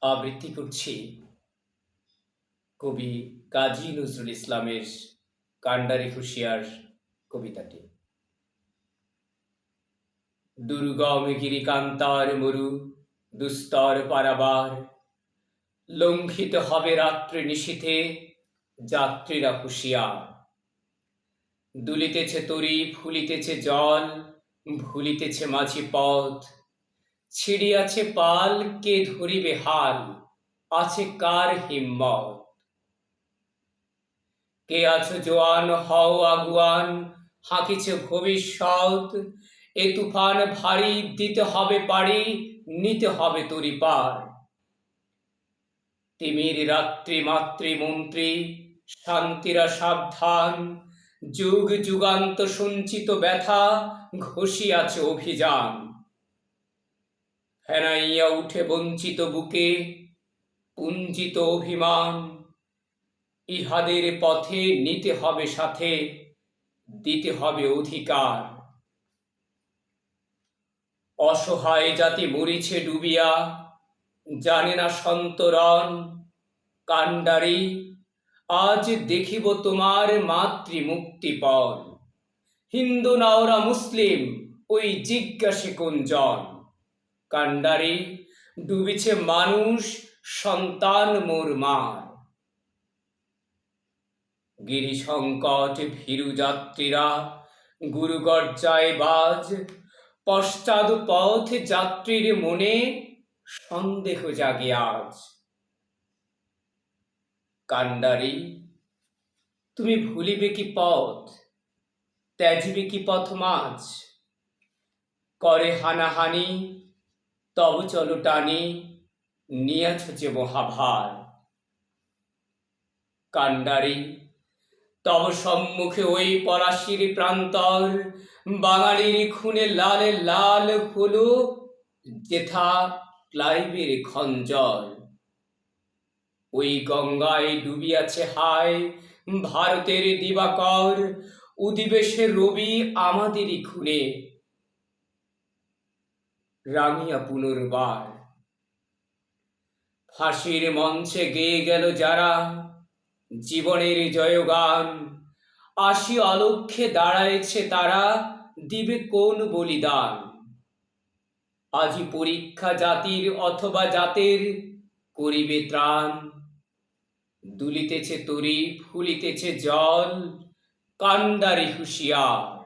আবৃত্তি করছি কবি কাজী নজরুল ইসলামের কান্ডারি হুঁশিয়ার কবিতাটি। দুর্গম গিরিকান্তার মরু দুস্তর পারাবার, লঙ্ঘিত হবে রাত্রি নিশীথে যাত্রীরা হুঁশিয়ার। দুলিতেছে তরী, ফুলিতেছে জল, ভুলিতেছে মাঝি পথ, ছিড়িয়াছে পাল, কে ধরিবে হাল, আছে কার হিম্মত। কে আছো জোয়ান, হও আগুয়ান, হাঁকিছে ভবিষ্যৎ, এ তুফান ভারী, দিতে হবে পাড়ি, নিতে হবে তরি পার। তিমির রাত্রি মাতৃমন্ত্রী, শান্তিরা সাবধান, যুগ যুগান্ত সঞ্চিত ব্যথা, ঘষিয়াছে অভিযান। ফেনাইয়া উঠে বঞ্চিত বুকে পুঞ্জিত অভিমান, ইহাদের পথে নিতে হবে সাথে, দিতে হবে অধিকার। অসহায় জাতি মরিছে ডুবিয়া, জানে না সন্তরণ। কান্ডারি, আজ দেখিব তোমার মাতৃমুক্তিপণ। হিন্দু নাওরা মুসলিম, ওই জিজ্ঞাসে কোনজন। কান্ডারি, ডুবিছে মানুষ, সন্তান মোর মার। গিরি সংকট ভীরু যাত্রীরা, গুরু গর্জায় বাজ, পশ্চাৎ পথ যাত্রীর মনে সন্দেহ জাগে আজ। কান্ডারি, তুমি ভুলিবে কি পথ, ত্যাজিবে কি পথ মাঝ। করে হানাহানি, তব চলো টানি, নিয়াছ যে মহাভার। কান্ডারি, তব সম্মুখে ওই পলাশির প্রান্তর, বাঙালির খুনে লালে লাল হলো যেথা ক্লাইবের খঞ্জর। ওই গঙ্গায় ডুবিয়াছে হায় ভারতের দিবাকর, উদিবে সে রবি আমাদেরই খুনে রাঙিয়া পুনর্বার। ফাঁসির মঞ্চে গেয়ে গেল যারা জীবনের জয়গান, আসি অলক্ষ্যে দাঁড়াইছে তারা, দিবে কোন বলিদান। আজি পরীক্ষা জাতির অথবা জাতের, করিবে ত্রাণ। দুলিতেছে তরী, ফুলিতেছে জল, কান্ডারি হুঁশিয়ার।